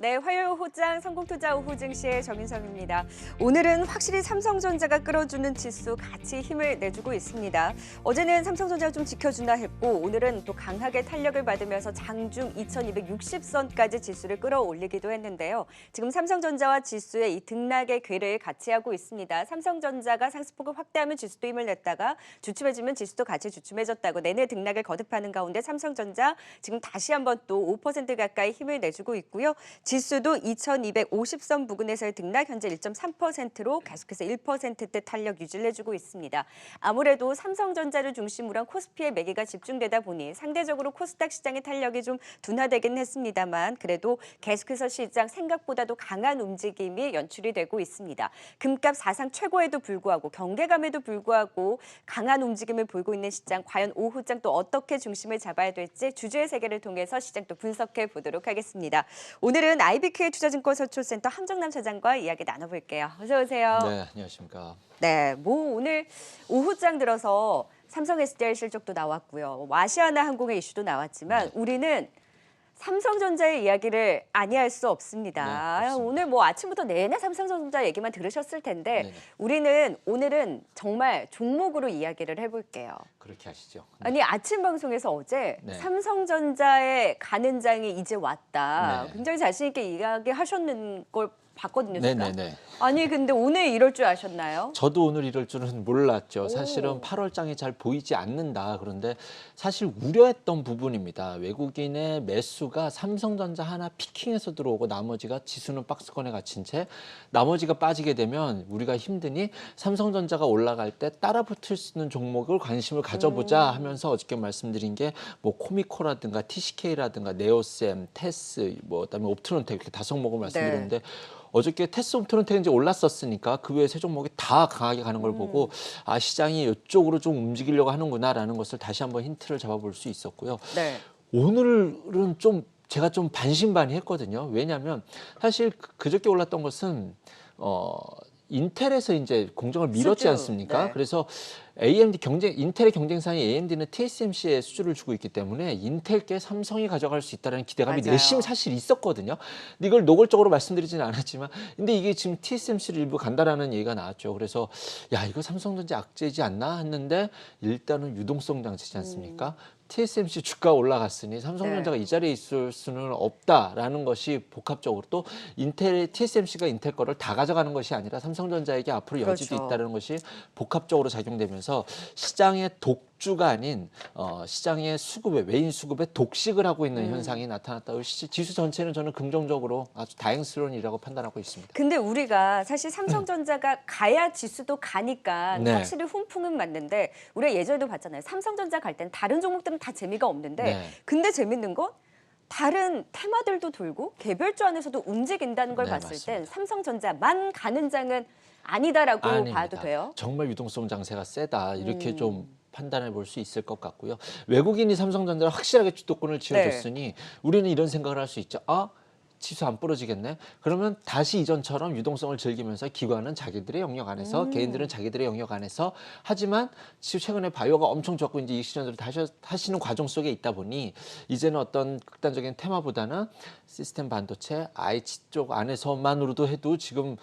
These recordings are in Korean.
네, 화요일 오후장 성공투자 오후 증시의 정인성입니다. 오늘은 확실히 삼성전자가 끌어주는 지수 같이 힘을 내주고 있습니다. 어제는 삼성전자가 좀 지켜준다 했고 오늘은 또 강하게 탄력을 받으면서 장중 2260선까지 지수를 끌어올리기도 했는데요. 지금 삼성전자와 지수의 이 등락의 궤를 같이 하고 있습니다. 삼성전자가 상승폭을 확대하면 지수도 힘을 냈다가 주춤해지면 지수도 같이 주춤해졌다고 내내 등락을 거듭하는 가운데 삼성전자 지금 다시 한번 또 5% 가까이 힘을 내주고 있고요. 지수도 2250선 부근에서의 등락 현재 1.3%로 계속해서 1%대 탄력 유지를 해주고 있습니다. 아무래도 삼성전자를 중심으로 한 코스피의 매기가 집중되다 보니 상대적으로 코스닥 시장의 탄력이 좀 둔화되긴 했습니다만 그래도 계속해서 시장 생각보다도 강한 움직임이 연출이 되고 있습니다. 금값 사상 최고에도 불구하고 경계감에도 불구하고 강한 움직임을 보이고 있는 시장 과연 오후장 또 어떻게 중심을 잡아야 될지 주주의 세계를 통해서 시장 또 분석해 보도록 하겠습니다. 오늘은 IBK 투자증권 서초센터 함정남 차장과 이야기 나눠볼게요. 어서 오세요. 네, 안녕하십니까. 네, 오늘 오후장 들어서 삼성 SDI 실적도 나왔고요. 아시아나 항공의 이슈도 나왔지만 우리는 삼성전자의 이야기를 아니할 수 없습니다. 네, 오늘 아침부터 내내 삼성전자 얘기만 들으셨을 텐데 네네. 우리는 오늘은 정말 종목으로 이야기를 해볼게요. 그렇게 하시죠. 네. 아니 아침 방송에서 어제 네. 삼성전자의 가는 장이 이제 왔다. 네. 굉장히 자신 있게 이야기하셨는 걸 봤거든요. 제가. 네네네. 아니 근데 오늘 이럴 줄 아셨나요? 저도 오늘 이럴 줄은 몰랐죠. 사실은 오. 8월장이 잘 보이지 않는다. 그런데 사실 우려했던 부분입니다. 외국인의 매수가 삼성전자 하나 피킹해서 들어오고 나머지가 지수는 박스권에 갇힌 채 나머지가 빠지게 되면 우리가 힘드니 삼성전자가 올라갈 때 따라 붙을 수 있는 종목을 관심을 가져보자 하면서 어저께 말씀드린 게 코미코라든가 TCK라든가 네오셈, 테스, 그다음에 옵트론텍 이렇게 5종목을 말씀드렸는데 어저께 테스 옵트론텍 이제 올랐었으니까 그 외에 세 종목이 다 강하게 가는 걸 보고 시장이 이쪽으로 좀 움직이려고 하는구나라는 것을 다시 한번 힌트를 잡아볼 수 있었고요. 네. 오늘은 제가 좀 반신반의했거든요. 왜냐하면 사실 그저께 올랐던 것은 인텔에서 이제 공정을 미뤘지 않습니까? 네. 그래서 인텔의 경쟁사인 AMD는 TSMC에 수주를 주고 있기 때문에 인텔께 삼성이 가져갈 수 있다는 기대감이 맞아요. 내심 사실 있었거든요. 근데 이걸 노골적으로 말씀드리지는 않았지만, 근데 이게 지금 TSMC를 일부 간다라는 얘기가 나왔죠. 그래서 야 이거 삼성전자 악재이지 않나 했는데 일단은 유동성 장치지 않습니까? TSMC 주가 올라갔으니 삼성전자가 이 자리에 있을 수는 없다라는 것이 복합적으로 또 TSMC가 인텔 거를 다 가져가는 것이 아니라 삼성전자에게 앞으로 여지도 그렇죠. 있다는 것이 복합적으로 작용되면서 시장의 독주가 아닌 시장의 외인 수급에 독식을 하고 있는 현상이 나타났다. 지수 전체는 저는 긍정적으로 아주 다행스러운 일이라고 판단하고 있습니다. 근데 우리가 사실 삼성전자가 가야 지수도 가니까 네. 확실히 훈풍은 맞는데 우리가 예전에도 봤잖아요. 삼성전자 갈 때는 다른 종목들은 다 재미가 없는데 네. 근데 재밌는 건 다른 테마들도 돌고 개별주 안에서도 움직인다는 걸 네, 봤을 땐 맞습니다. 삼성전자만 가는 장은 아니다라고 아닙니다. 봐도 돼요. 정말 유동성 장세가 세다. 이렇게 좀 판단해 볼 수 있을 것 같고요. 외국인이 삼성전자를 확실하게 주도권을 쥐어줬으니 우리는 이런 생각을 할 수 있죠. 지수 안 부러지겠네. 그러면 다시 이전처럼 유동성을 즐기면서 기관은 자기들의 영역 안에서 개인들은 자기들의 영역 안에서 하지만 최근에 바이오가 엄청 좋았고 이제 이익 실현을 하시는 과정 속에 있다 보니 이제는 어떤 극단적인 테마보다는 시스템 반도체, IT 쪽 안에서만으로도 해도 지금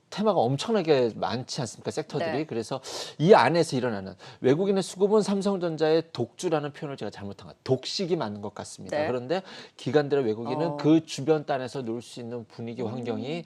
테마가 엄청나게 많지 않습니까? 섹터들이. 네. 그래서 이 안에서 일어나는 외국인의 수급은 삼성전자의 독주라는 표현을 제가 잘못한 것, 독식이 맞는 것 같습니다. 네. 그런데 기관들의 외국인은 그 주변 단에서 놀 수 있는 분위기 환경이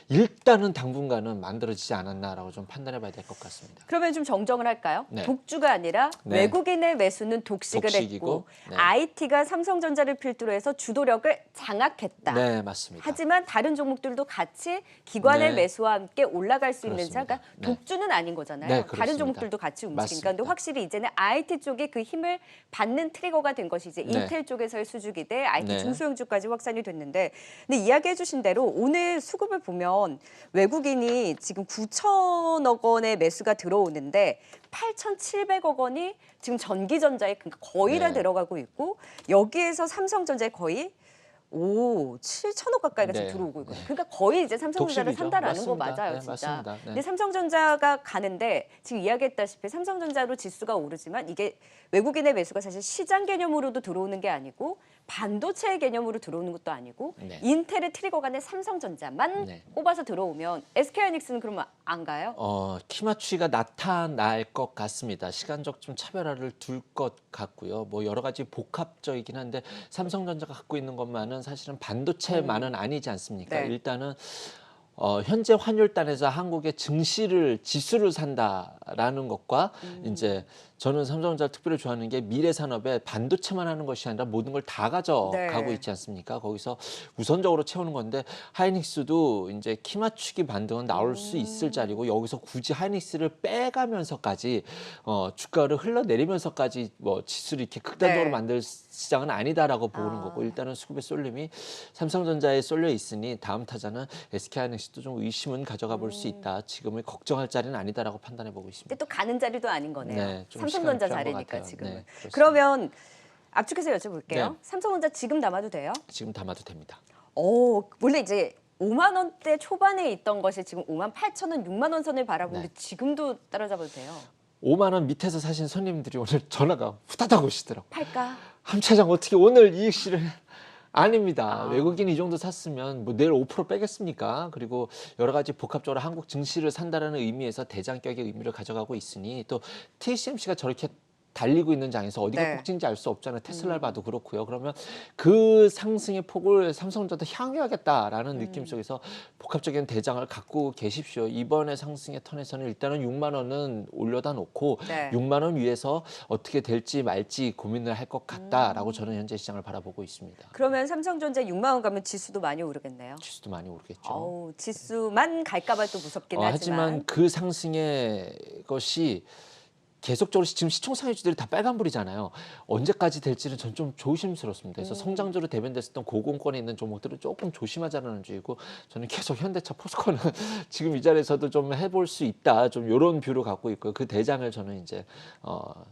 일단은 당분간은 만들어지지 않았나라고 좀 판단해 봐야 될 것 같습니다. 그러면 좀 정정을 할까요? 네. 독주가 아니라 네. 외국인의 매수는 독식을 독식이고, 했고 네. IT가 삼성전자를 필두로 해서 주도력을 장악했다. 네, 맞습니다. 하지만 다른 종목들도 같이 기관의 네. 매수와 함께 올라갈 수 있는 그렇습니다. 자가 네. 독주는 아닌 거잖아요. 네, 다른 그렇습니다. 종목들도 같이 움직이니까. 맞습니다. 근데 확실히 이제는 IT 쪽이 그 힘을 받는 트리거가 된 것이 이제 네. 인텔 쪽에서의 수주기 대 IT 네. 중소형주까지 확산이 됐는데 근데 이야기해 주신 대로 오늘 수급을 보면 외국인이 지금 9천억 원의 매수가 들어오는데 8,700억 원이 지금 전기전자에 거의 다 네. 들어가고 있고 여기에서 삼성전자에 거의 7천억 가까이가 지금 네. 들어오고 있거든요. 그러니까 거의 이제 삼성전자를 독식이죠. 산다라는 거 맞습니다. 맞아요, 네, 진짜. 맞습니다. 네. 근데 삼성전자가 가는데 지금 이야기했다시피 삼성전자로 지수가 오르지만 이게 외국인의 매수가 사실 시장 개념으로도 들어오는 게 아니고 반도체 개념으로 들어오는 것도 아니고 네. 인텔의 트리거 간의 삼성전자만 네. 꼽아서 들어오면 SK하이닉스는 그러면 안 가요? 키 맞추기가 나타날 것 같습니다. 시간적 좀 차별화를 둘 것 같고요. 뭐 여러 가지 복합적이긴 한데 삼성전자가 갖고 있는 것만은 사실은 반도체만은 아니지 않습니까? 네. 일단은 현재 환율단에서 한국의 증시를 지수를 산다라는 것과 이제 저는 삼성전자를 특별히 좋아하는 게 미래 산업에 반도체만 하는 것이 아니라 모든 걸 다 가져가고 네. 있지 않습니까? 거기서 우선적으로 채우는 건데 하이닉스도 이제 키 맞추기 반등은 나올 수 있을 자리고 여기서 굳이 하이닉스를 빼가면서까지 주가를 흘러내리면서까지 뭐 지수를 이렇게 극단적으로 네. 만들 시장은 아니다라고 보는 아. 거고 일단은 수급의 쏠림이 삼성전자에 쏠려 있으니 다음 타자는 SK하이닉스도 좀 의심은 가져가 볼 수 있다. 지금은 걱정할 자리는 아니다라고 판단해 보고 있습니다. 근데 또 가는 자리도 아닌 거네요. 네, 좀 삼성전자 시간이 필요한 것 자리니까 같아요. 지금은. 네, 그렇습니다. 그러면 압축해서 여쭤볼게요. 네. 삼성전자 지금 담아도 돼요? 지금 담아도 됩니다. 원래 이제 5만 원대 초반에 있던 것이 지금 5만 8천 원, 6만 원 선을 바라보는데 네. 지금도 따라잡아도 돼요? 5만 원 밑에서 사신 손님들이 오늘 전화가 후다닥 오시더라고요. 팔까? 함 차장 어떻게 오늘 이익 실현 아닙니다. 외국인이 이 정도 샀으면 뭐 내일 5% 빼겠습니까? 그리고 여러 가지 복합적으로 한국 증시를 산다라는 의미에서 대장격의 의미를 가져가고 있으니 또 TSMC가 저렇게 달리고 있는 장에서 어디가 네. 꼭진지 알 수 없잖아요. 테슬라를 봐도 그렇고요. 그러면 그 상승의 폭을 삼성전자 향유하겠다라는 느낌 속에서 복합적인 대장을 갖고 계십시오. 이번에 상승의 턴에서는 일단은 6만 원은 올려다 놓고 네. 6만 원 위에서 어떻게 될지 말지 고민을 할 것 같다라고 저는 현재 시장을 바라보고 있습니다. 그러면 삼성전자 6만 원 가면 지수도 많이 오르겠네요. 지수도 많이 오르겠죠. 어우, 지수만 갈까봐 또 무섭긴 하지만 하지만. 그 상승의 것이 계속적으로 지금 시총상위주들이 다 빨간불이잖아요. 언제까지 될지는 전 좀 조심스럽습니다. 그래서 성장주로 대변됐었던 고공권에 있는 종목들은 조금 조심하자는 주의고 저는 계속 현대차, 포스코는 지금 이 자리에서도 좀 해볼 수 있다. 좀 이런 뷰를 갖고 있고요. 그 대장을 저는 이제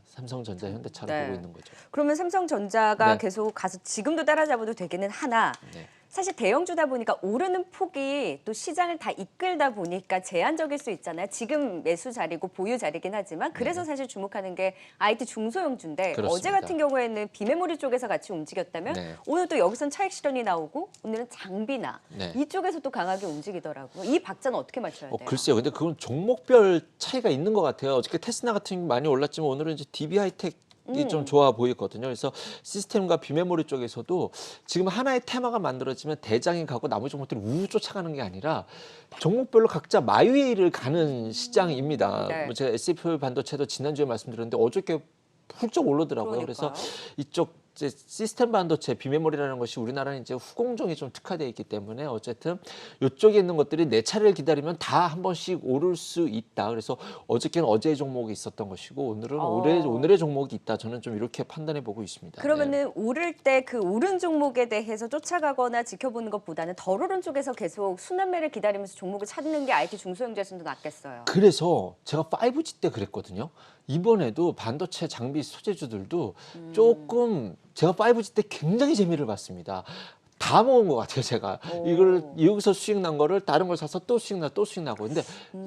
삼성전자, 현대차로 네. 보고 있는 거죠. 그러면 삼성전자가 네. 계속 가서 지금도 따라잡아도 되기는 하나 네. 사실 대형주다 보니까 오르는 폭이 또 시장을 다 이끌다 보니까 제한적일 수 있잖아요. 지금 매수 자리고 보유 자리긴 하지만 그래서 사실 주목하는 게 IT 중소형주인데 그렇습니다. 어제 같은 경우에는 비메모리 쪽에서 같이 움직였다면 네. 오늘 또 여기선 차익 실현이 나오고 오늘은 장비나 네. 이쪽에서 또 강하게 움직이더라고요. 이 박자는 어떻게 맞춰야 돼요? 글쎄요. 근데 그건 종목별 차이가 있는 것 같아요. 어저께 테스나 같은 게 많이 올랐지만 오늘은 이제 DB 하이텍 이 좀 좋아 보이거든요. 그래서 시스템과 비메모리 쪽에서도 지금 하나의 테마가 만들어지면 대장이 가고 나머지 종목들이 우후 쫓아가는 게 아니라 종목별로 각자 마이웨이를 가는 시장입니다. 네. 뭐 제가 SFO 반도체도 지난주에 말씀드렸는데 어저께 훌쩍 오르더라고요. 그래서 그러니까요. 이쪽 이제 시스템 반도체 비메모리라는 것이 우리나라는 이제 후공정이 좀 특화되어 있기 때문에 어쨌든 이쪽에 있는 것들이 내 차례를 기다리면 다 한 번씩 오를 수 있다. 그래서 어저께는 어제의 종목이 있었던 것이고 오늘은 오늘의 종목이 있다. 저는 좀 이렇게 판단해 보고 있습니다. 그러면은 오를 때 그 오른 종목에 대해서 쫓아가거나 지켜보는 것보다는 덜 오른 쪽에서 계속 순환매를 기다리면서 종목을 찾는 게 IT 중소형주에서는 더 낫겠어요. 그래서 제가 5G 때 그랬거든요. 이번에도 반도체 장비 소재주들도 조금 제가 5G 때 굉장히 재미를 봤습니다. 다 먹은 것 같아요, 제가. 이걸 여기서 수익 난 거를 다른 걸 사서 또 수익 나, 또 수익 나고. 근데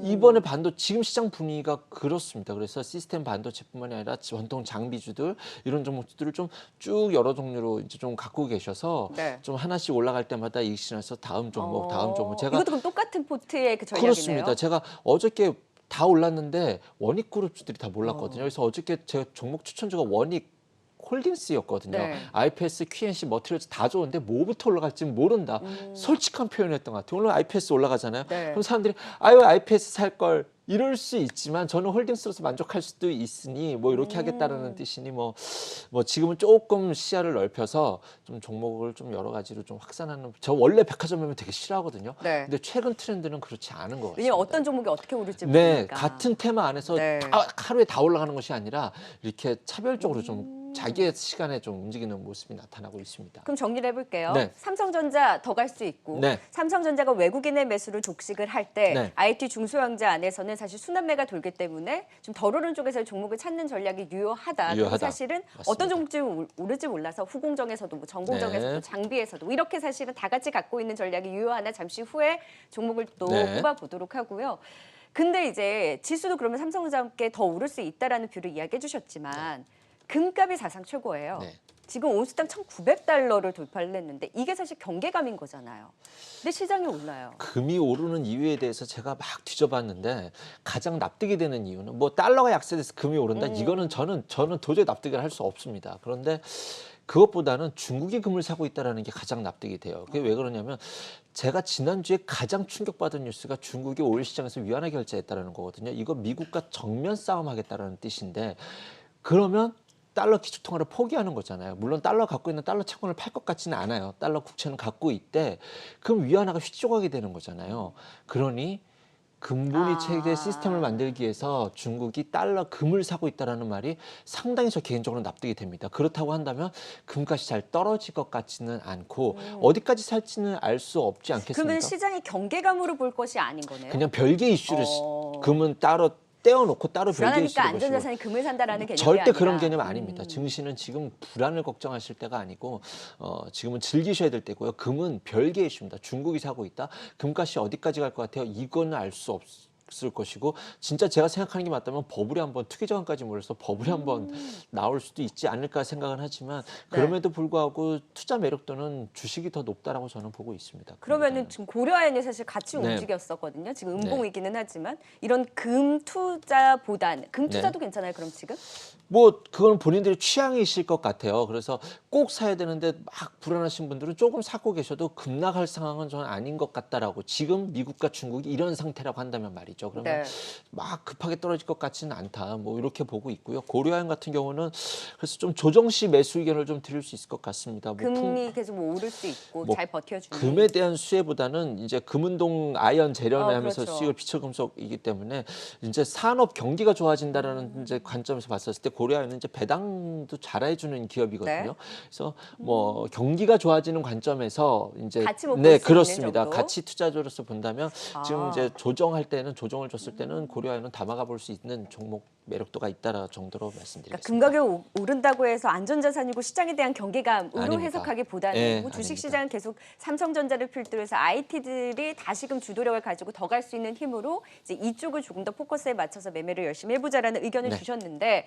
이번에 지금 시장 분위기가 그렇습니다. 그래서 시스템 반도체뿐만이 아니라 전통 장비주들 이런 종목들을 좀 쭉 여러 종류로 이제 좀 갖고 계셔서 네. 좀 하나씩 올라갈 때마다 이익 실현해서 다음 종목, 다음 종목. 제가 이것도 그럼 똑같은 포트의 그 전략이네요. 그렇습니다. 제가 어저께 다 올랐는데 원익그룹주들이 다 몰랐거든요. 그래서 어저께 제가 종목 추천주가 원익 홀딩스였거든요. 네. IPS, QNC, 머티리얼스 다 좋은데 뭐부터 올라갈지 모른다. 솔직한 표현이었던 것 같아요. 오늘 IPS 올라가잖아요. 네. 그럼 사람들이 아유 IPS 살 걸 이럴 수 있지만 저는 홀딩스로서 만족할 수도 있으니 뭐 이렇게 하겠다라는 뜻이니 뭐 지금은 조금 시야를 넓혀서 좀 종목을 좀 여러 가지로 좀 확산하는. 저 원래 백화점이면 되게 싫어하거든요. 네. 근데 최근 트렌드는 그렇지 않은 것 같습니다. 왜냐면 어떤 종목이 어떻게 오를지 네, 모르니까. 같은 테마 안에서 네. 하루에 다 올라가는 것이 아니라 이렇게 차별적으로 좀 자기의 시간에 좀 움직이는 모습이 나타나고 있습니다. 그럼 정리를 해볼게요. 네. 삼성전자 더 갈 수 있고 네. 삼성전자가 외국인의 매수를 독식을 할 때 네. IT 중소형자 안에서는 사실 순환매가 돌기 때문에 좀 덜 오른 쪽에서 종목을 찾는 전략이 유효하다. 그리고 유효하다. 사실은 맞습니다. 어떤 종목들이 오를지 몰라서 후공정에서도 뭐 전공정에서도 네. 장비에서도 이렇게 사실은 다 같이 갖고 있는 전략이 유효하나 잠시 후에 종목을 또 네. 뽑아보도록 하고요. 근데 이제 지수도 그러면 삼성전자와 함께 더 오를 수 있다라는 뷰를 이야기해 주셨지만 금값이 사상 최고예요. 네. 지금 온수당 1,900달러를 돌파를 했는데 이게 사실 경계감인 거잖아요. 근데 시장이 올라요. 금이 오르는 이유에 대해서 제가 막 뒤져봤는데 가장 납득이 되는 이유는 뭐 달러가 약세돼서 금이 오른다. 이거는 저는 도저히 납득을 할 수 없습니다. 그런데 그것보다는 중국이 금을 사고 있다는 게 가장 납득이 돼요. 그게 왜 그러냐면 제가 지난주에 가장 충격받은 뉴스가 중국이 오일 시장에서 위안화 결제했다는 거거든요. 이거 미국과 정면 싸움하겠다는 뜻인데 그러면 달러 기축통화를 포기하는 거잖아요. 물론 달러 갖고 있는 달러 채권을 팔 것 같지는 않아요. 달러 국채는 갖고 있대. 그럼 위안화가 휘조각이 되는 거잖아요. 그러니 금분위 체계 시스템을 만들기 위해서 중국이 달러 금을 사고 있다는 말이 상당히 저 개인적으로 납득이 됩니다. 그렇다고 한다면 금값이 잘 떨어질 것 같지는 않고 어디까지 살지는 알 수 없지 않겠습니까? 그러면 시장이 경계감으로 볼 것이 아닌 거네요. 그냥 별개 이슈를 금은 따로 떼어놓고 따로 별개 이슈를 불안하니까 보시고 안전자산이 금을 산다라는 개념이 절대 아니라. 그런 개념 아닙니다. 증시는 지금 불안을 걱정하실 때가 아니고 지금은 즐기셔야 될 때고요. 금은 별개 이슈입니다. 중국이 사고 있다. 금값이 어디까지 갈 것 같아요? 이거는 알 수 없을 것이고 진짜 제가 생각하는 게 맞다면 버블이 한번 투기저항까지 몰려서 버블이 한번 나올 수도 있지 않을까 생각은 하지만 그럼에도 불구하고 투자 매력도는 주식이 더 높다라고 저는 보고 있습니다. 그러면은 지금 고려아연이 사실 같이 네. 움직였었거든요. 지금 음봉이기는 하지만 이런 금 투자보다는 금 투자도 괜찮아요. 그럼 지금? 뭐 그건 본인들의 취향이실 것 같아요. 그래서 꼭 사야 되는데 막 불안하신 분들은 조금 사고 계셔도 급락할 상황은 저는 아닌 것 같다라고 지금 미국과 중국이 이런 상태라고 한다면 말이죠. 그러면 네. 막 급하게 떨어질 것 같지는 않다. 뭐 이렇게 보고 있고요. 고려아연 같은 경우는 그래서 좀 조정 시 매수 의견을 좀 드릴 수 있을 것 같습니다. 뭐 금이 계속 뭐 오를 수 있고 뭐 잘 버텨주는. 금에 대한 수혜보다는 이제 금운동 아연 재련을 하면서 그렇죠. 수익을 비철금속이기 때문에 이제 산업 경기가 좋아진다라는 이제 관점에서 봤었을 때 고려아연은 이제 배당도 잘해주는 기업이거든요. 네. 그래서 뭐 경기가 좋아지는 관점에서 이제 같이 뭐 네 볼수 있는 그렇습니다. 정도? 가치 투자자로서 본다면 지금 이제 조정을 줬을 때는 고려아연은 담아가 볼 수 있는 종목 매력도가 있다라 정도로 그러니까 말씀드리겠습니다. 금가격 오른다고 해서 안전자산이고 시장에 대한 경계감으로 아닙니다. 해석하기보다는 예, 뭐 주식 아닙니다. 시장은 계속 삼성전자를 필두로 해서 IT들이 다시금 주도력을 가지고 더 갈 수 있는 힘으로 이제 이쪽을 조금 더 포커스에 맞춰서 매매를 열심히 해보자라는 의견을 네. 주셨는데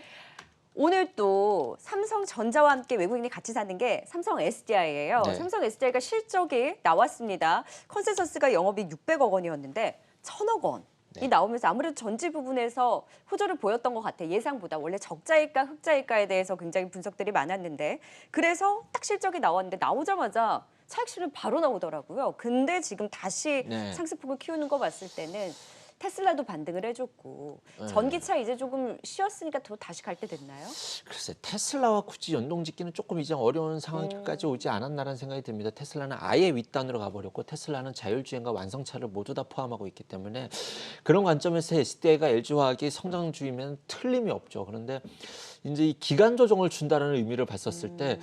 오늘 또 삼성전자와 함께 외국인이 같이 사는 게 삼성 SDI예요. 네. 삼성 SDI가 실적이 나왔습니다. 컨센서스가 영업이익 600억 원이었는데 1,000억 원. 이 나오면서 아무래도 전지 부분에서 호조를 보였던 것 같아요. 예상보다. 원래 적자일까 흑자일까에 대해서 굉장히 분석들이 많았는데 그래서 딱 실적이 나왔는데 나오자마자 차익 실현 바로 나오더라고요. 근데 지금 다시 네. 상승폭을 키우는 거 봤을 때는 테슬라도 반등을 해줬고 네. 전기차 이제 조금 쉬었으니까 또 다시 갈 때 됐나요? 글쎄 테슬라와 굳이 연동짓기는 조금 이제 어려운 상황까지 오지 않았나라는 생각이 듭니다. 테슬라는 아예 윗단으로 가버렸고 테슬라는 자율주행과 완성차를 모두 다 포함하고 있기 때문에 그런 관점에서 SDI가 LG화학이 성장주이면 틀림이 없죠. 그런데 이제 이 기간 조정을 준다는 의미를 봤었을 때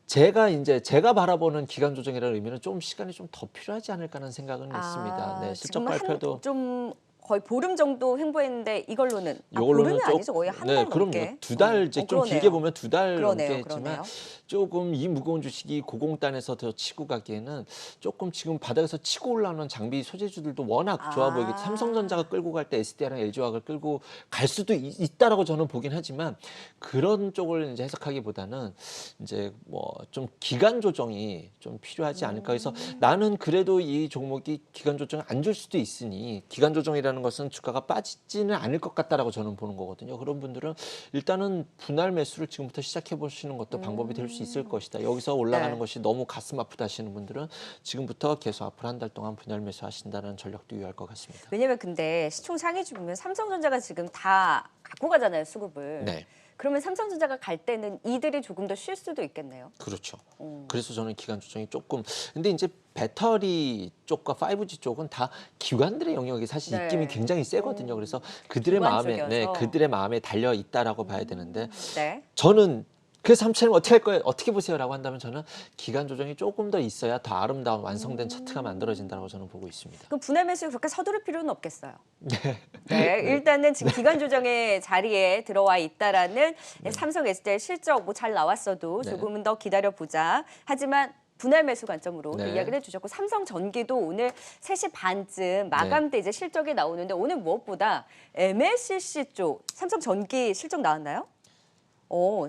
제가 바라보는 기간 조정이라는 의미는 좀 시간이 좀 더 필요하지 않을까 하는 생각은 있습니다. 네, 실적 지금 발표도 좀 거의 보름 정도 횡보했는데 이걸로는 요걸로는 보름이 좀- 아니죠. 거의 한 네, 달 그럼요. 넘게. 두 달 이제 좀 그러네요. 길게 보면 두 달 넘게 그러네요. 했지만 그러네요. 조금 이 무거운 주식이 고공단에서 더 치고 가기에는 조금 지금 바닥에서 치고 올라오는 장비 소재주들도 워낙 좋아 보이기 삼성전자가 끌고 갈 때 SDI랑 LG화학을 끌고 갈 수도 있다라고 저는 보긴 하지만 그런 쪽을 이제 해석하기보다는 이제 뭐 좀 기간 조정이 좀 필요하지 않을까 해서 나는 그래도 이 종목이 기간 조정을 안 줄 수도 있으니 기간 조정이라는 것은 주가가 빠지지는 않을 것 같다라고 저는 보는 거거든요. 그런 분들은 일단은 분할 매수를 지금부터 시작해 보시는 것도 방법이 될 수 있을 것이다. 여기서 올라가는 네. 것이 너무 가슴 아프다 하시는 분들은 지금부터 계속 앞으로 한 달 동안 분할 매수 하신다는 전략도 유효할 것 같습니다. 왜냐면 근데 시총 상위주 보면 삼성전자가 지금 다 갖고 가잖아요, 수급을. 네. 그러면 삼성전자가 갈 때는 이들이 조금 더 쉴 수도 있겠네요. 그렇죠. 그래서 저는 기간 조정이 조금 근데 이제 배터리 쪽과 5G 쪽은 다 기관들의 영역이 사실 네. 입김이 굉장히 세거든요. 그래서 그들의 기관 마음에 쪽이어서. 그들의 마음에 달려 있다라고 봐야 되는데 네. 저는 그래서 삼촌님 어떻게 할 거예요? 어떻게 보세요라고 한다면 저는 기간 조정이 조금 더 있어야 더 아름다운 완성된 차트가 만들어진다고 저는 보고 있습니다. 그럼 분할 매수에 그렇게 서두를 필요는 없겠어요. 네. 일단은 지금 기간 조정의 자리에 들어와 있다라는 삼성 SDI 실적 뭐 잘 나왔어도 네. 조금은 더 기다려 보자. 하지만 분할 매수 관점으로 또 네. 이야기를 해주셨고 삼성전기도 오늘 3시 반쯤 마감 때 이제 실적이 나오는데 오늘 무엇보다 MLCC 쪽 삼성전기 실적 나왔나요?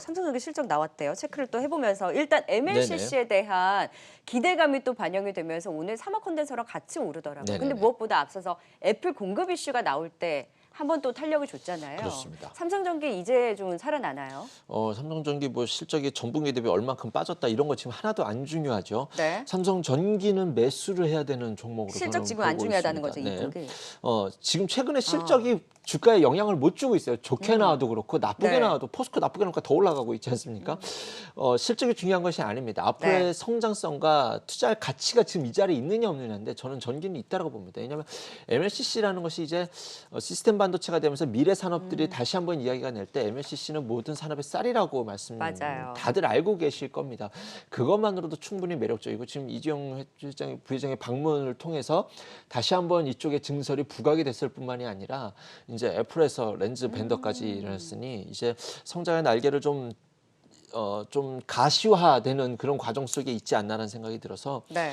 삼성전기 실적 나왔대요. 체크를 또 해보면서 일단 MLCC에 대한 기대감이 또 반영이 되면서 오늘 사막 컨덴서랑 같이 오르더라고요. 네네네. 근데 무엇보다 앞서서 애플 공급 이슈가 나올 때 한 번 또 탄력을 줬잖아요. 그렇습니다. 삼성전기 이제 좀 살아나나요? 삼성전기 뭐 실적이 전분기 대비 얼만큼 빠졌다 이런 거 지금 하나도 안 중요하죠. 네. 삼성전기는 매수를 해야 되는 종목으로 실적 저는 지금 안 보고 중요하다는 있습니다. 거죠, 이 분기. 지금 최근에 실적이 주가에 영향을 못 주고 있어요. 좋게 나와도 그렇고 나쁘게 네. 나와도 포스코 나쁘게 나니까 더 올라가고 있지 않습니까? 실적이 중요한 것이 아닙니다. 앞으로의 네. 성장성과 투자할 가치가 지금 이 자리에 있느냐 없느냐인데 저는 전기는 있다라고 봅니다. 왜냐하면 MLCC라는 것이 이제 시스템 반도체가 되면서 미래 산업들이 다시 한번 이야기가 낼 때 MLCC는 모든 산업의 쌀이라고 맞아요. 다들 알고 계실 겁니다. 그것만으로도 충분히 매력적이고 지금 이재용 부회장의 방문을 통해서 다시 한번 이쪽에 증설이 부각이 됐을 뿐만이 아니라 이제 애플에서 렌즈 벤더까지 일어났으니 이제 성장의 날개를 좀 가시화되는 그런 과정 속에 있지 않나라는 생각이 들어서 네.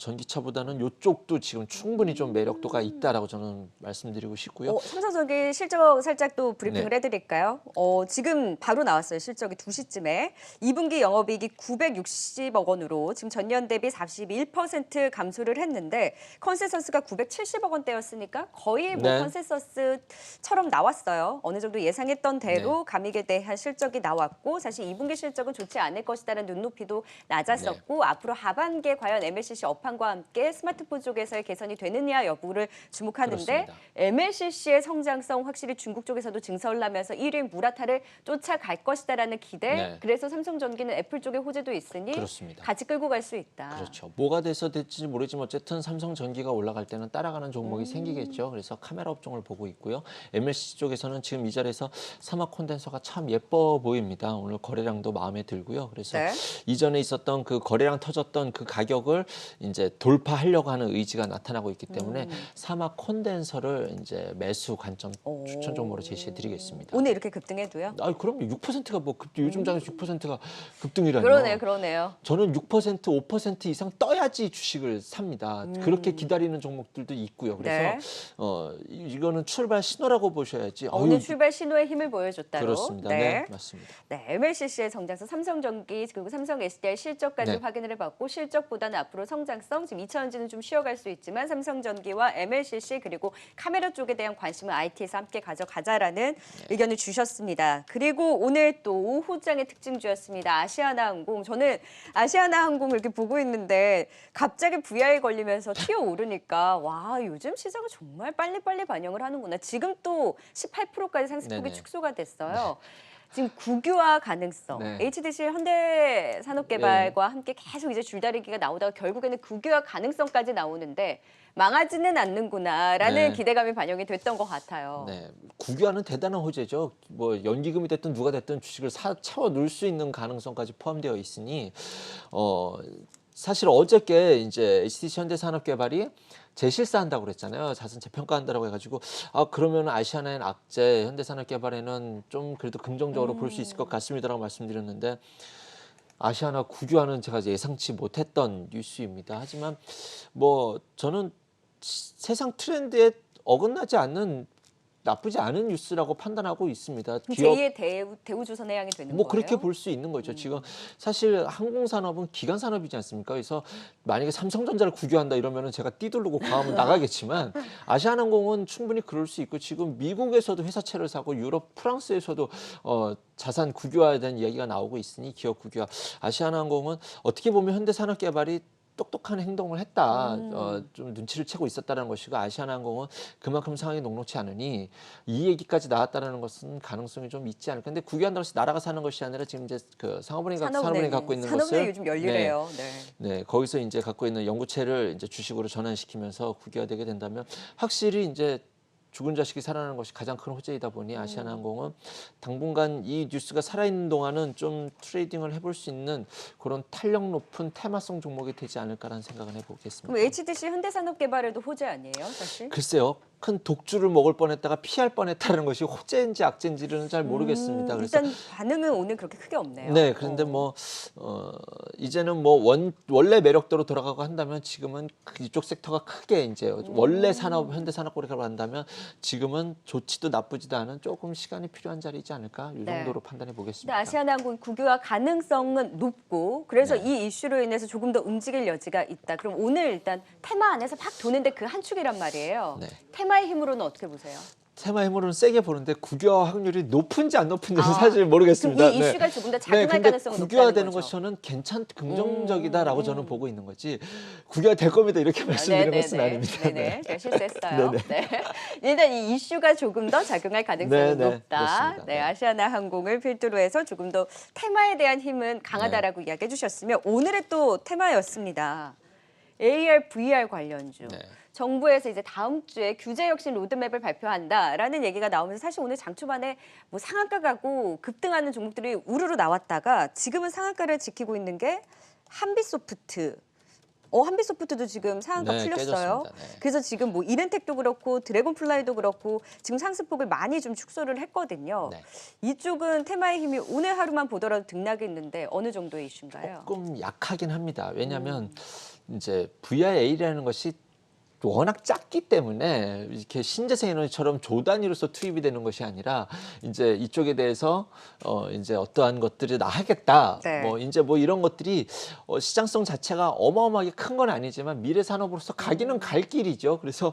전기차보다는 이쪽도 지금 충분히 좀 매력도가 있다라고 저는 말씀드리고 싶고요. 삼성전기 실적 살짝 또 브리핑을 네. 해드릴까요? 지금 바로 나왔어요. 실적이 2시쯤에. 2분기 영업이익이 960억 원으로 지금 전년 대비 41% 감소를 했는데 컨센서스가 970억 원대였으니까 거의 뭐 네. 컨센서스처럼 나왔어요. 어느 정도 예상했던 대로 감익에 대한 실적이 나왔고 사실 2분기 실적은 좋지 않을 것이다라는 눈높이도 낮았었고 앞으로 하반기에 과연 MLCC 업황과 함께 스마트폰 쪽에서의 개선이 되느냐 여부를 주목하는데 그렇습니다. MLCC의 성장성 확실히 중국 쪽에서도 증설을 하면서 1위 무라타를 쫓아갈 것이다라는 기대. 네. 그래서 삼성전기는 애플 쪽에 호재도 있으니 그렇습니다. 같이 끌고 갈 수 있다. 그렇죠. 뭐가 돼서 될지 모르지만 어쨌든 삼성전기가 올라갈 때는 따라가는 종목이 생기겠죠. 그래서 카메라 업종을 보고 있고요. MLCC 쪽에서는 지금 이 자리에서 사막 콘덴서가 참 예뻐 보입니다. 오늘 거래량도 마음에 들고요. 그래서 네. 이전에 있었던 그 거래량 터졌던 그 가격을 이제 돌파하려고 하는 의지가 나타나고 있기 때문에 사막 콘덴서를 이제 매수 관점 추천 종목으로 제시해 드리겠습니다. 오늘 이렇게 급등해도요? 그럼요. 6%가 뭐 요즘 장에서 6%가 급등이라뇨. 그러네요. 저는 6%, 5% 이상 떠야지 주식을 삽니다. 그렇게 기다리는 종목들도 있고요. 그래서 이거는 출발 신호라고 보셔야지. 오늘 출발 신호의 힘을 보여줬다로. 그렇습니다. 네, 맞습니다. 네, MLCC의 성장성, 삼성전기 그리고 삼성 SDI 실적까지 네. 확인을 해봤고 실적보다는 앞으로 성장성, 지금 2차전지는 좀 쉬어갈 수 있지만 삼성전기와 MLCC 그리고 카메라 쪽에 대한 관심을 IT에서 함께 가져가자라는 의견을 주셨습니다. 그리고 오늘 또 오후장의 특징주였습니다. 아시아나항공. 저는 아시아나항공을 이렇게 보고 있는데 갑자기 VI에 걸리면서 튀어오르니까 와 요즘 시장은 정말 빨리빨리 반영을 하는구나. 지금 또 18%까지 상승폭이 네네. 축소가 됐어요. 지금 국유화 가능성, 네. HDC 현대산업개발과 함께 계속 이제 줄다리기가 나오다가 결국에는 국유화 가능성까지 나오는데 망하지는 않는구나라는 네. 기대감이 반영이 됐던 것 같아요. 네, 국유화는 대단한 호재죠. 뭐 연기금이 됐든 누가 됐든 주식을 채워 넣을 수 있는 가능성까지 포함되어 있으니 사실 어저께 이제 HTC 현대산업개발이 재실사한다고 그랬잖아요. 자산 재평가한다고 해가지고 그러면 아시아나인 악재, 현대산업개발에는 좀 그래도 긍정적으로 볼 수 있을 것 같습니다라고 말씀드렸는데 아시아나 국유화는 제가 예상치 못했던 뉴스입니다. 하지만 뭐 저는 세상 트렌드에 어긋나지 않는 나쁘지 않은 뉴스라고 판단하고 있습니다. 제2의 대우조선의 양이 되는 뭐 거예요? 그렇게 볼 수 있는 거죠. 지금 사실 항공산업은 기간 산업이지 않습니까? 그래서 만약에 삼성전자를 국유한다 이러면은 제가 띠두르고 과하면 나가겠지만 아시아나항공은 충분히 그럴 수 있고 지금 미국에서도 회사채를 사고 유럽, 프랑스에서도 자산 국유화에 대한 이야기가 나오고 있으니 기업 국유화. 아시아나항공은 어떻게 보면 현대산업개발이 똑똑한 행동을 했다. 좀 눈치를 채고 있었다는 것이고 아시아나항공은 그만큼 상황이 녹록치 않으니 이 얘기까지 나왔다는 것은 가능성이 좀 있지 않을까. 근데 국유한다고 해서 나라가 사는 것이 아니라 지금 이제 그 산업은행이 갖고 있는 산업은행 것을 요즘 열리래요. 네, 거기서 이제 갖고 있는 연구체를 이제 주식으로 전환시키면서 국유화되게 된다면 확실히 이제 죽은 자식이 살아나는 것이 가장 큰 호재이다 보니 아시아나항공은 당분간 이 뉴스가 살아있는 동안은 좀 트레이딩을 해볼 수 있는 그런 탄력 높은 테마성 종목이 되지 않을까라는 생각을 해보겠습니다. 그럼 HDC 현대산업개발에도 호재 아니에요, 사실? 글쎄요. 큰 독주를 먹을 뻔했다가 피할 뻔했다는 것이 호재인지 악재인지는 잘 모르겠습니다. 그래서 일단 반응은 오늘 그렇게 크게 없네요. 네, 그런데 뭐 이제는 뭐 원래 매력도로 돌아가고 한다면 지금은 이쪽 섹터가 크게 이제 원래 산업 현대 산업고리라고 한다면 지금은 좋지도 나쁘지도 않은 조금 시간이 필요한 자리이지 않을까 이 네. 정도로 판단해 근데 보겠습니다. 아시아나항공 국유화 가능성은 높고 그래서 네. 이 이슈로 인해서 조금 더 움직일 여지가 있다. 그럼 오늘 일단 테마 안에서 막 도는데 그 한 축이란 말이에요. 네. 테마의 힘으로는 어떻게 보세요? 테마 힘으로는 세게 보는데 국유화 확률이 높은지 안 높은지는 아, 사실 모르겠습니다. 그럼 이 이슈가 조금 더 작용할 근데 가능성은 국유화되는 높다는 거죠. 것이 저는 긍정적이다라고 저는 보고 있는 거지 국유화 될 겁니다 이렇게 말씀드리는 것은 아닙니다. 네네, 제가 실수했어요. 네네. 네. 일단 이 이슈가 조금 더 작용할 가능성이 네네, 높다. 그렇습니다. 네, 네. 아시아나항공을 필두로 해서 조금 더 테마에 대한 힘은 강하다라고 이야기해 주셨으며 오늘의 또 테마였습니다. AR, VR 관련주. 네. 정부에서 이제 다음 주에 규제 혁신 로드맵을 발표한다라는 얘기가 나오면서 사실 오늘 장 초반에 뭐 상한가 가고 급등하는 종목들이 우르르 나왔다가 지금은 상한가를 지키고 있는 게 한빛소프트. 한빛소프트도 지금 상한가 네, 풀렸어요. 깨졌습니다. 네. 그래서 지금 뭐 이렌텍도 그렇고 드래곤플라이도 그렇고 지금 상승폭을 많이 좀 축소를 했거든요. 네. 이쪽은 테마의 힘이 오늘 하루만 보더라도 등락했는데 어느 정도의 이슈인가요? 조금 약하긴 합니다. 왜냐하면 이제 VRA라는 것이 워낙 작기 때문에 이렇게 신재생 에너지처럼 조 단위로서 투입이 되는 것이 아니라 이제 이쪽에 대해서 이제 어떠한 것들이 나 하겠다. 네. 뭐 이제 뭐 이런 것들이 시장성 자체가 어마어마하게 큰 건 아니지만 미래 산업으로서 가기는 갈 길이죠. 그래서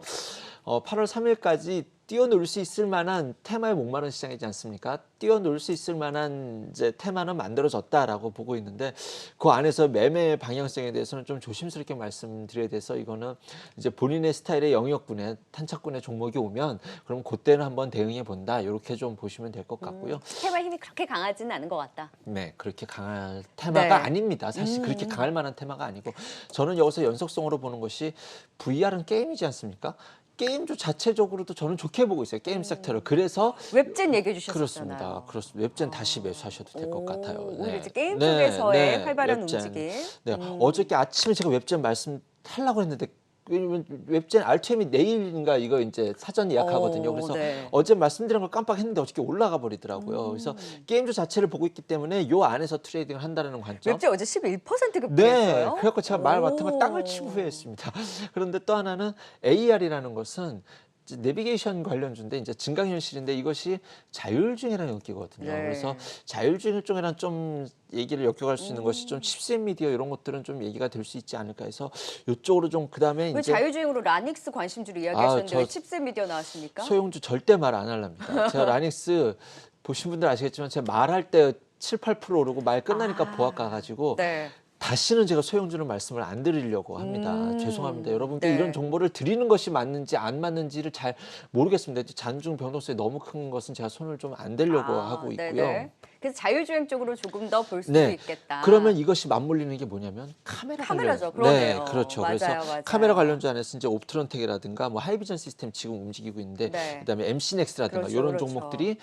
8월 3일까지 뛰어놀 수 있을 만한 테마에 목마른 시장이지 않습니까? 뛰어놀 수 있을 만한 이제 테마는 만들어졌다라고 보고 있는데 그 안에서 매매 방향성에 대해서는 좀 조심스럽게 말씀드려야 돼서 이거는 이제 본인의 스타일의 영역군에 탄착군의 종목이 오면 그럼 그때는 한번 대응해 본다 이렇게 좀 보시면 될 것 같고요. 테마 힘이 그렇게 강하지는 않은 것 같다. 네, 그렇게 강할 테마가 네. 아닙니다. 사실 그렇게 강할 만한 테마가 아니고 저는 여기서 연속성으로 보는 것이 VR은 게임이지 않습니까? 게임주 자체적으로도 저는 좋게 보고 있어요. 게임 섹터를. 그래서 웹젠 얘기해 주셨었잖아요. 그렇습니다. 웹젠 다시 매수하셔도 될 것 같아요. 오늘 네. 이제 게임 네, 쪽에서의 네, 활발한 웹젠. 움직임. 네, 어저께 아침에 제가 웹젠 말씀하려고 했는데 왜냐면 웹젠 알투엠이 내일인가 이거 이제 사전 예약하거든요. 그래서 네. 어제 말씀드린 걸 깜빡했는데 어저께 올라가 버리더라고요. 그래서 게임주 자체를 보고 있기 때문에 요 안에서 트레이딩을 한다는 관점. 웹젠 어제 11% 네, 급등했어요. 그래갖고 제가 말 맡은 거 오. 땅을 치고 후회했습니다. 그런데 또 하나는 AR이라는 것은 이제 내비게이션 관련주인데 이제 증강현실인데 이것이 자율주행이라는 영역이거든요. 네. 그래서 자율주행 쪽이랑 좀 얘기를 엮여갈 수 있는 것이 좀 칩셋 미디어 이런 것들은 좀 얘기가 될 수 있지 않을까 해서 이쪽으로 좀 그다음에 왜 이제 자율주행으로 라닉스 관심주를 이야기하셨는데 저 왜 칩셋 미디어 나왔습니까? 소형주 절대 말 안 할랍니다. 제가 라닉스 보신 분들 아시겠지만 제가 말할 때 7, 8% 오르고 말 끝나니까 보합 가가지고 네. 다시는 제가 소형주는 말씀을 안 드리려고 합니다. 죄송합니다. 여러분께 네. 이런 정보를 드리는 것이 맞는지 안 맞는지를 잘 모르겠습니다. 잔중 변동성이 너무 큰 것은 제가 손을 좀 안 대려고 하고 있고요. 네네. 그래서 자율주행 쪽으로 조금 더 볼 수도 네. 있겠다. 그러면 이것이 맞물리는 게 뭐냐면 카메라죠. 관련. 그러네요. 네, 그렇죠. 맞아요, 그래서 맞아요. 카메라 관련주 안에서 이제 옵트론텍이라든가 뭐 하이비전 시스템 지금 움직이고 있는데 네. 그다음에 MC넥스라든가 그렇죠, 이런 그렇죠. 종목들이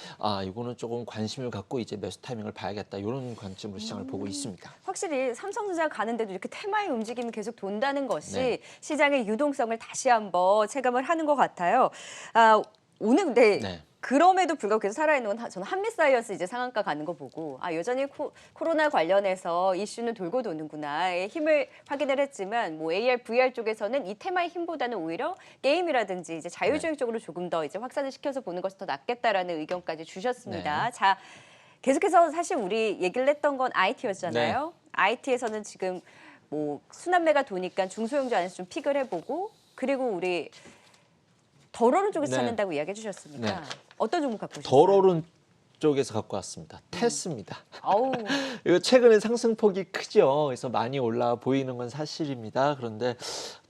이거는 조금 관심을 갖고 이제 매수 타이밍을 봐야겠다. 이런 관점으로 시장을 보고 있습니다. 확실히 삼성전자가 가는데도 이렇게 테마의 움직임이 계속 돈다는 것이 네. 시장의 유동성을 다시 한번 체감을 하는 것 같아요. 오늘 근데 네. 그럼에도 불구하고 계속 살아있는 건 저는 한미사이언스 이제 상한가 가는 거 보고 여전히 코로나 관련해서 이슈는 돌고 도는구나의 힘을 확인을 했지만 뭐 AR, VR 쪽에서는 이 테마의 힘보다는 오히려 게임이라든지 이제 자율주행 네. 쪽으로 조금 더 이제 확산을 시켜서 보는 것이 더 낫겠다라는 의견까지 주셨습니다. 네. 자, 계속해서 사실 우리 얘기를 했던 건 IT였잖아요. IT에서는 지금 뭐 순환매가 도니까 중소형주 안에서 좀 픽을 해보고 그리고 우리 덜어른 쪽에서 네. 찾는다고 이야기해 주셨으니까 네. 어떤 종목 갖고 오셨어요? 덜 오른 쪽에서 갖고 왔습니다. 테스입니다. 아우, 이거 최근에 상승폭이 크죠. 그래서 많이 올라 보이는 건 사실입니다. 그런데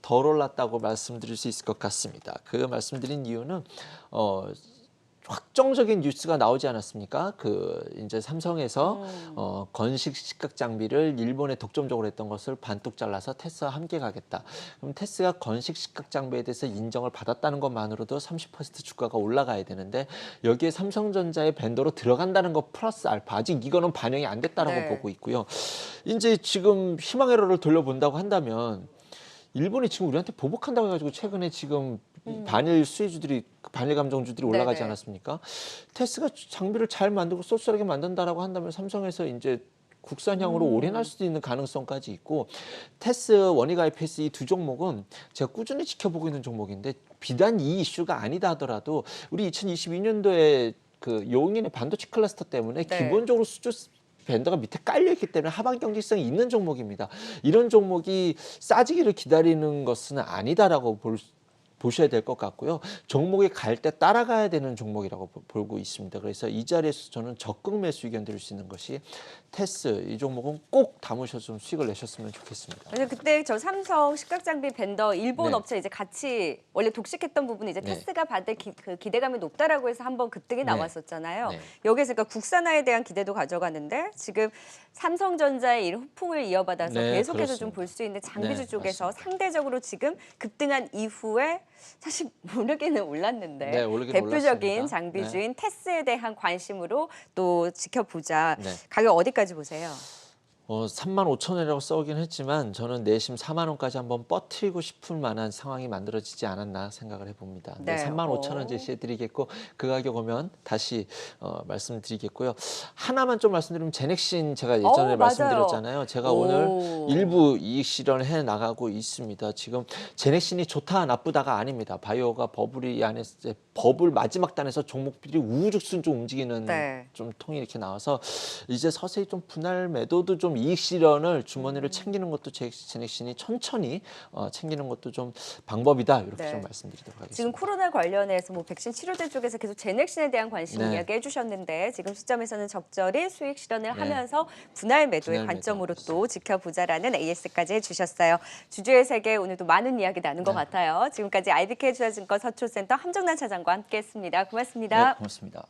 덜 올랐다고 말씀드릴 수 있을 것 같습니다. 그 말씀드린 이유는 확정적인 뉴스가 나오지 않았습니까? 그 이제 삼성에서 건식 식각 장비를 일본에 독점적으로 했던 것을 반뚝 잘라서 테스와 함께 가겠다. 그럼 테스가 건식 식각 장비에 대해서 인정을 받았다는 것만으로도 30% 주가가 올라가야 되는데 여기에 삼성전자의 밴더로 들어간다는 것 플러스 알파 아직 이거는 반영이 안 됐다라고 네. 보고 있고요. 이제 지금 희망회로를 돌려본다고 한다면 일본이 지금 우리한테 보복한다고 해가지고 최근에 지금 반일 수혜주들이 반일 감정주들이 올라가지 네네. 않았습니까? 테스가 장비를 잘 만들고 쏠쏠하게 만든다라고 한다면 삼성에서 이제 국산형으로 올인할 수도 있는 가능성까지 있고 테스, 원익 IPS 이 두 종목은 제가 꾸준히 지켜보고 있는 종목인데 비단 이 이슈가 아니다 하더라도 우리 2022년도에 그 용인의 반도체 클러스터 때문에 네. 기본적으로 수주 밴더가 밑에 깔려 있기 때문에 하방 경직성이 있는 종목입니다. 이런 종목이 싸지기를 기다리는 것은 아니다라고 보셔야 될 것 같고요. 종목이 갈 때 따라가야 되는 종목이라고 보고 있습니다. 그래서 이 자리에서 저는 적극 매수 의견 드릴 수 있는 것이 테스 이 종목은 꼭 담으셔서 좀 수익을 내셨으면 좋겠습니다. 그래서 그때 저 삼성 식각장비 벤더 일본 네. 업체 이제 같이 원래 독식했던 부분이 이제 네. 테스가 받을 그 기대감이 높다라고 해서 한번 급등이 네. 나왔었잖아요. 네. 여기서 그러니까 국산화에 대한 기대도 가져가는데 지금 삼성전자의 이 후풍을 이어받아서 네, 계속해서 좀 그렇습니다. 볼 수 있는 장비주 네, 쪽에서 맞습니다. 상대적으로 지금 급등한 이후에 사실 오르기는 올랐는데 네, 오르긴 대표적인 올랐습니다. 장비주인 테스에 대한 관심으로 또 지켜보자. 네. 가격 어디까지 보세요? 35,000원이라고 써오긴 했지만 저는 내심 4만 원까지 한번 버티고 싶을 만한 상황이 만들어지지 않았나 생각을 해봅니다. 네, 네. 35,000원 제시해드리겠고 그 가격 오면 다시 말씀드리겠고요. 하나만 좀 말씀드리면 제넥신 제가 예전에 맞아요. 말씀드렸잖아요. 제가 오. 오늘 일부 이익 실현을 해 나가고 있습니다. 지금 제넥신이 좋다 나쁘다가 아닙니다. 바이오가 버블이 안에 버블 마지막 단에서 종목들이 우후죽순 좀 움직이는 네. 좀 통이 이렇게 나와서 이제 서서히 좀 분할 매도도 좀 이익 실현을 주머니를 챙기는 것도 제넥신이 천천히 챙기는 것도 좀 방법이다 이렇게 네. 좀 말씀드리도록 하겠습니다. 지금 코로나 관련해서 뭐 백신 치료제 쪽에서 계속 제넥신에 대한 관심 네. 이야기해 주셨는데 지금 시점에서는 적절히 수익 실현을 네. 하면서 분할 매도의 분할 관점으로 매도. 또 지켜보자라는 AS까지 해주셨어요. 주주의 세계 오늘도 많은 이야기 나눈 것 네. 같아요. 지금까지 IBK 투자증권 서초센터 함정난 차장과 함께했습니다. 고맙습니다. 네, 고맙습니다.